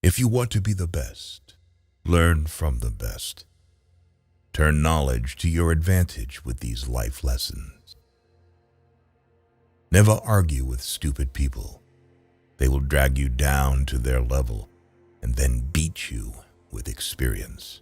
If you want to be the best, learn from the best. Turn knowledge to your advantage with these life lessons. Never argue with stupid people. They will drag you down to their level and then beat you with experience.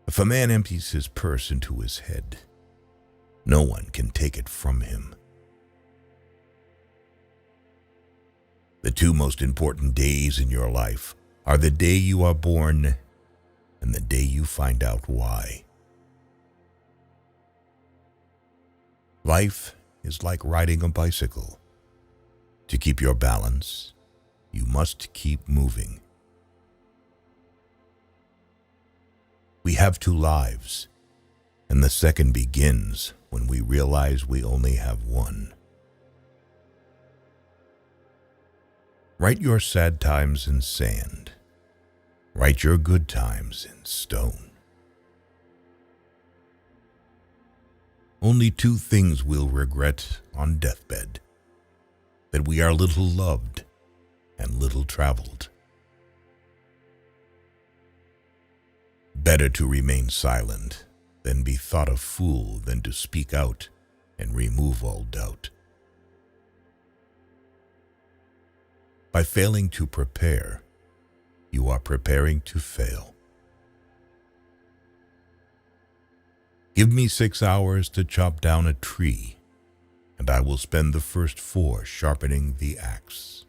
If a man empties his purse into his head, no one can take it from him. The two most important days in your life are the day you are born and the day you find out why. Life is like riding a bicycle. To keep your balance, you must keep moving. We have two lives, and the second begins when we realize we only have one. Write your sad times in sand. Write your good times in stone. Only two things we'll regret on deathbed: that we are little loved and little traveled. Better to remain silent than be thought a fool than to speak out and remove all doubt. By failing to prepare, you are preparing to fail. Give me 6 hours to chop down a tree, and I will spend the first 4 sharpening the axe.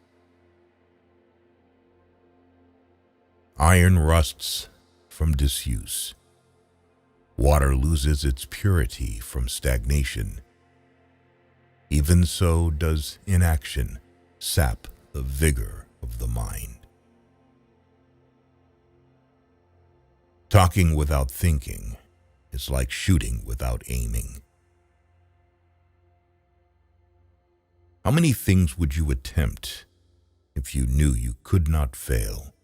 Iron rusts from disuse. Water loses its purity from stagnation. Even so does inaction sap the vigor of the mind. Talking without thinking is like shooting without aiming. How many things would you attempt if you knew you could not fail?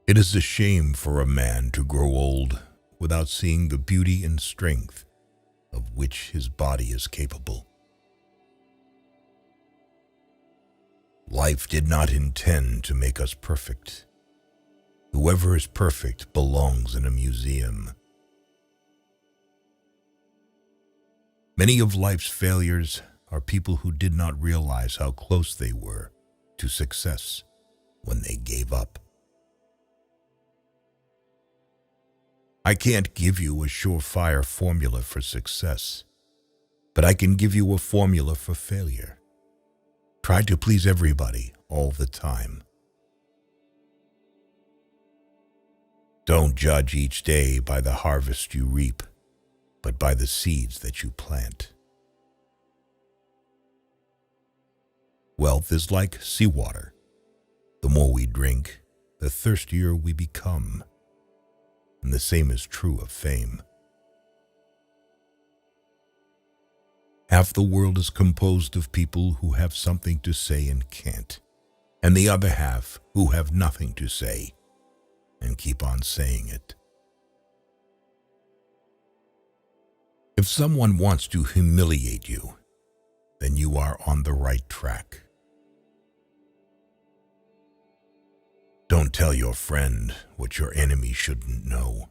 It is a shame for a man to grow old without seeing the beauty and strength of which his body is capable. Life did not intend to make us perfect. Whoever is perfect belongs in a museum. Many of life's failures are people who did not realize how close they were to success when they gave up. I can't give you a surefire formula for success, but I can give you a formula for failure. Try to please everybody all the time. Don't judge each day by the harvest you reap, but by the seeds that you plant. Wealth is like seawater. The more we drink, the thirstier we become. And the same is true of fame. Half the world is composed of people who have something to say and can't, and the other half who have nothing to say and keep on saying it. If someone wants to humiliate you, then you are on the right track. Don't tell your friend what your enemy shouldn't know.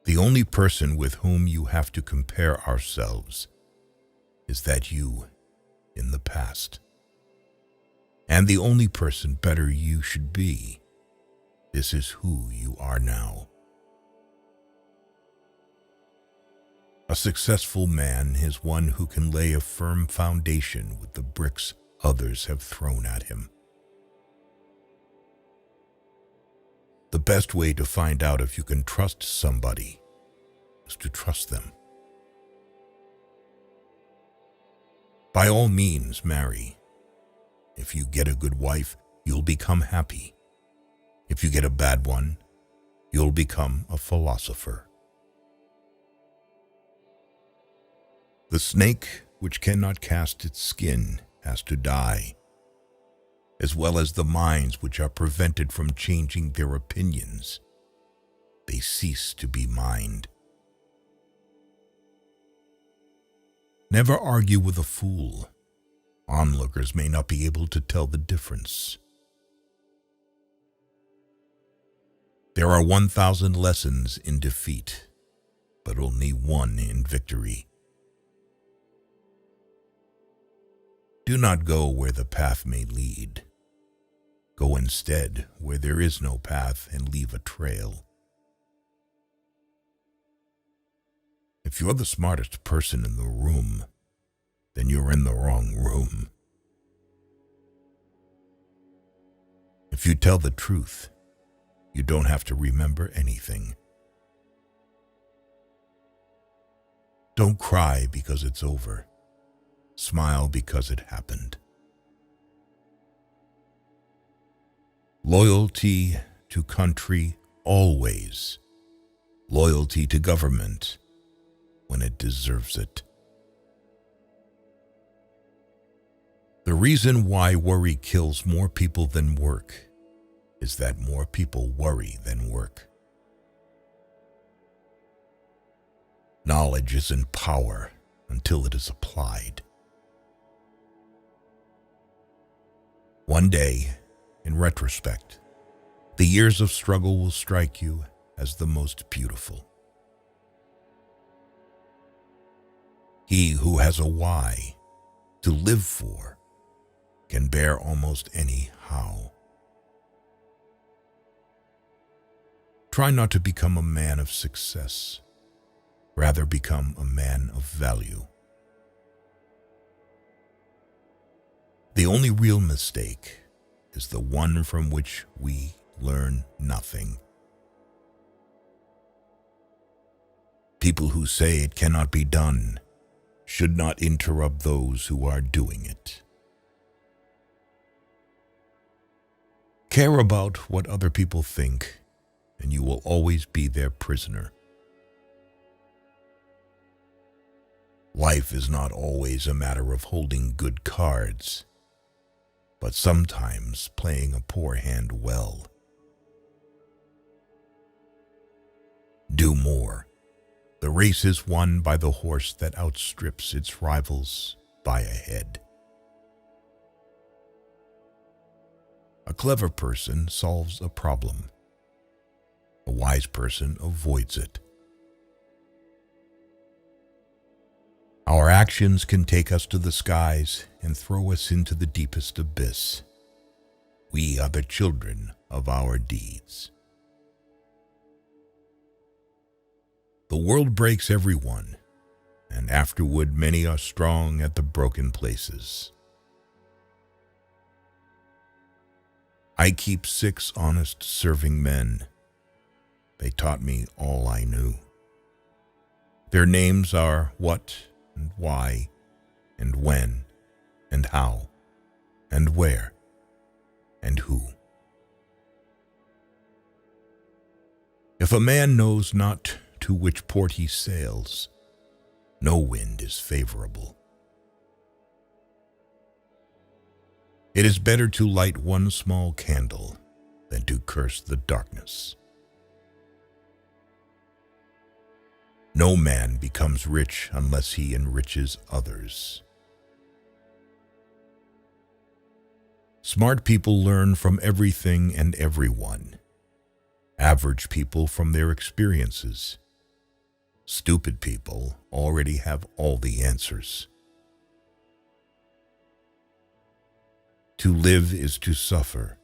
The only person with whom you have to compare ourselves is that you in the past. And the only person better you should be. This is who you are now. A successful man is one who can lay a firm foundation with the bricks others have thrown at him. The best way to find out if you can trust somebody is to trust them. By all means, marry. If you get a good wife, you'll become happy. If you get a bad one, you'll become a philosopher. The snake which cannot cast its skin has to die, as well as the minds which are prevented from changing their opinions. They cease to be mind. Never argue with a fool. Onlookers may not be able to tell the difference. There are 1,000 lessons in defeat, but only one in victory. Do not go where the path may lead. Go instead where there is no path and leave a trail. If you're the smartest person in the room, then you're in the wrong room. If you tell the truth, you don't have to remember anything. Don't cry because it's over. Smile because it happened. Loyalty to country always. Loyalty to government when it deserves it. The reason why worry kills more people than work is that more people worry than work. Knowledge isn't power until it is applied. One day, in retrospect, the years of struggle will strike you as the most beautiful. He who has a why to live for can bear almost any how. Try not to become a man of success. Rather become a man of value. The only real mistake is the one from which we learn nothing. People who say it cannot be done should not interrupt those who are doing it. Care about what other people think, and you will always be their prisoner. Life is not always a matter of holding good cards, but sometimes playing a poor hand well. Do more. The race is won by the horse that outstrips its rivals by a head. A clever person solves a problem. A wise person avoids it. Our actions can take us to the skies and throw us into the deepest abyss. We are the children of our deeds. The world breaks everyone, and afterward many are strong at the broken places. I keep 6 honest serving men. They taught me all I knew. Their names are what and why and when and how and where and who. If a man knows not to which port he sails, no wind is favorable. It is better to light one small candle than to curse the darkness. No man becomes rich unless he enriches others. Smart people learn from everything and everyone. Average people from their experiences. Stupid people already have all the answers. To live is to suffer.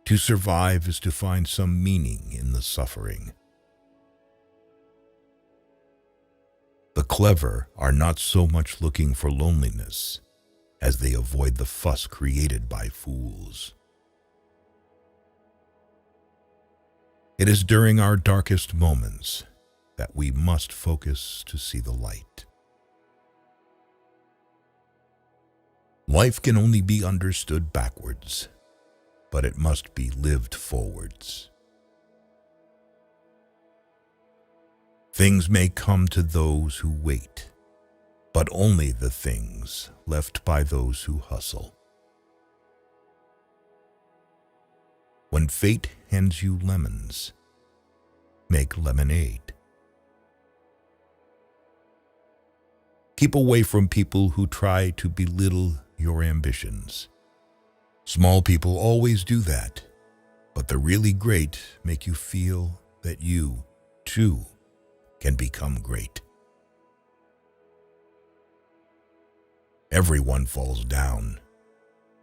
To survive is to find some meaning in the suffering. The clever are not so much looking for loneliness as they avoid the fuss created by fools. It is during our darkest moments that we must focus to see the light. Life can only be understood backwards, but it must be lived forwards. Things may come to those who wait, but only the things left by those who hustle. When fate hands you lemons, make lemonade. Keep away from people who try to belittle your ambitions. Small people always do that, but the really great make you feel that you, too, can become great. Everyone falls down.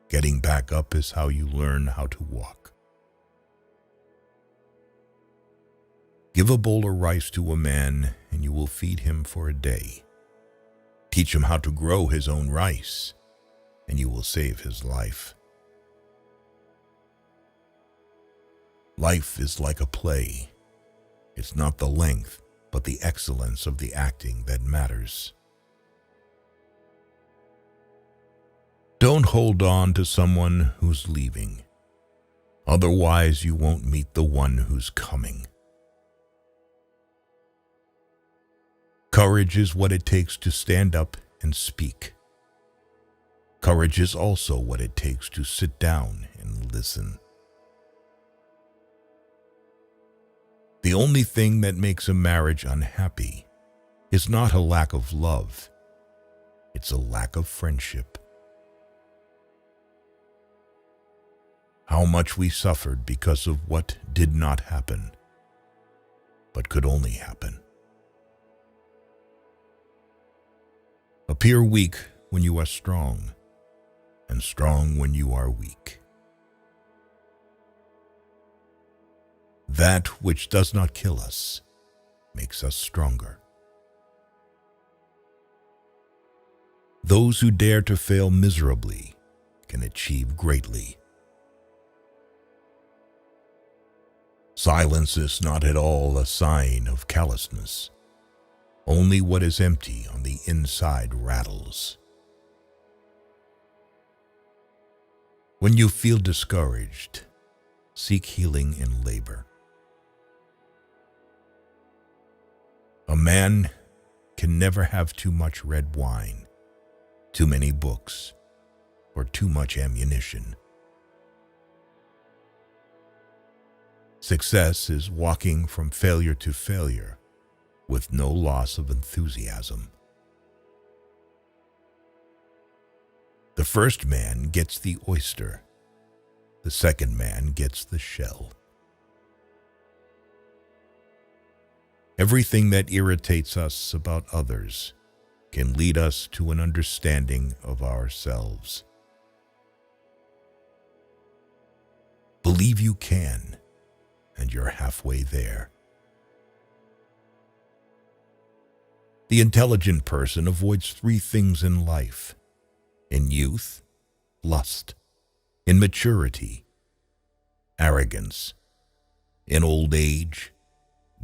Getting back up is how you learn how to walk. Give a bowl of rice to a man and you will feed him for a day. Teach him how to grow his own rice and you will save his life. Life is like a play. It's not the length, but the excellence of the acting that matters. Don't hold on to someone who's leaving. Otherwise, you won't meet the one who's coming. Courage is what it takes to stand up and speak. Courage is also what it takes to sit down and listen. The only thing that makes a marriage unhappy is not a lack of love. It's a lack of friendship. How much we suffered because of what did not happen, but could only happen. Appear weak when you are strong, and strong when you are weak. That which does not kill us makes us stronger. Those who dare to fail miserably can achieve greatly. Silence is not at all a sign of callousness. Only what is empty on the inside rattles. When you feel discouraged, seek healing in labor. A man can never have too much red wine, too many books, or too much ammunition. Success is walking from failure to failure with no loss of enthusiasm. The first man gets the oyster. The second man gets the shell. Everything that irritates us about others can lead us to an understanding of ourselves. Believe you can, and you're halfway there. The intelligent person avoids 3 things in life: in youth, lust; in maturity, arrogance; in old age,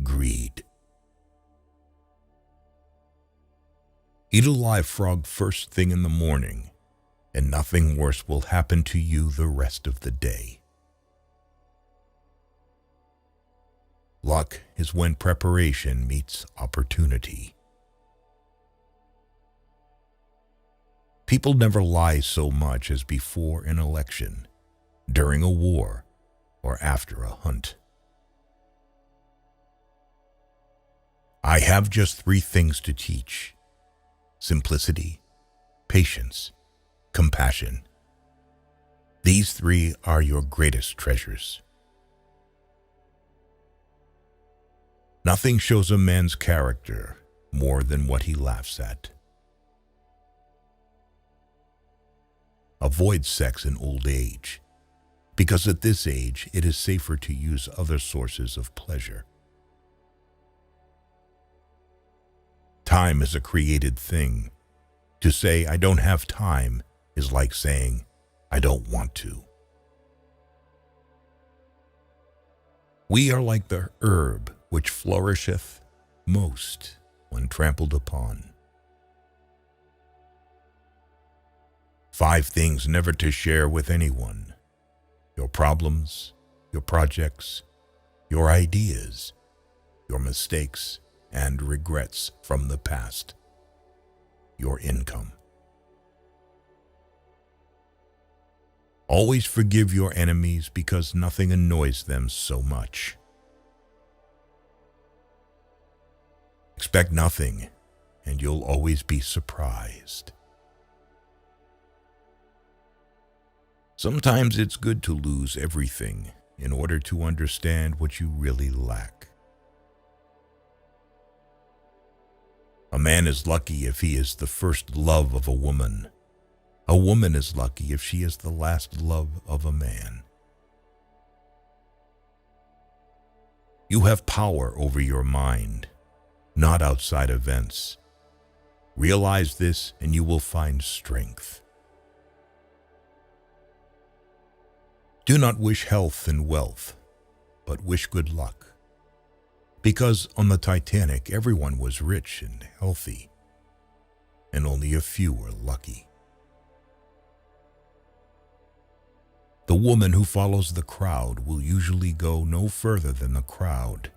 greed. Eat a live frog first thing in the morning, and nothing worse will happen to you the rest of the day. Luck is when preparation meets opportunity. People never lie so much as before an election, during a war, or after a hunt. I have just 3 things to teach: simplicity, patience, compassion. These 3 are your greatest treasures. Nothing shows a man's character more than what he laughs at. Avoid sex in old age, because at this age it is safer to use other sources of pleasure. Time is a created thing. To say, I don't have time, is like saying, I don't want to. We are like the herb which flourisheth most when trampled upon. 5 things never to share with anyone: your problems, your projects, your ideas, your mistakes and regrets from the past, your income. Always forgive your enemies because nothing annoys them so much. Expect nothing and you'll always be surprised. Sometimes it's good to lose everything in order to understand what you really lack. A man is lucky if he is the first love of a woman. A woman is lucky if she is the last love of a man. You have power over your mind, not outside events. Realize this and you will find strength. Do not wish health and wealth, but wish good luck. Because on the Titanic, everyone was rich and healthy, and only a few were lucky. The woman who follows the crowd will usually go no further than the crowd.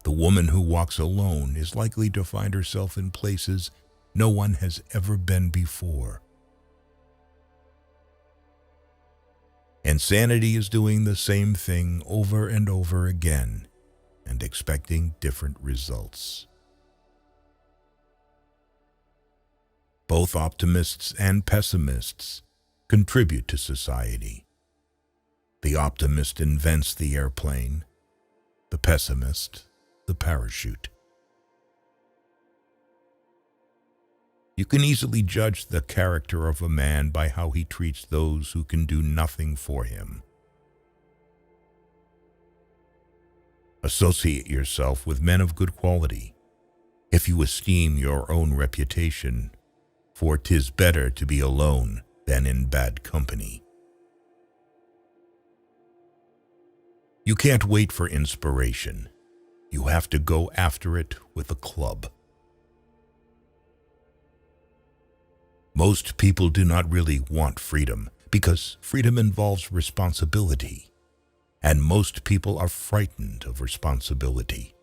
The woman who walks alone is likely to find herself in places no one has ever been before. Insanity is doing the same thing over and over again and expecting different results. Both optimists and pessimists contribute to society. The optimist invents the airplane, the pessimist, the parachute. You can easily judge the character of a man by how he treats those who can do nothing for him. Associate yourself with men of good quality, if you esteem your own reputation, for 'tis better to be alone than in bad company. You can't wait for inspiration. You have to go after it with a club. Most people do not really want freedom because freedom involves responsibility, and most people are frightened of responsibility.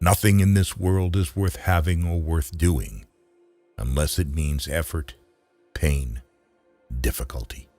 Nothing in this world is worth having or worth doing unless it means effort, pain, difficulty.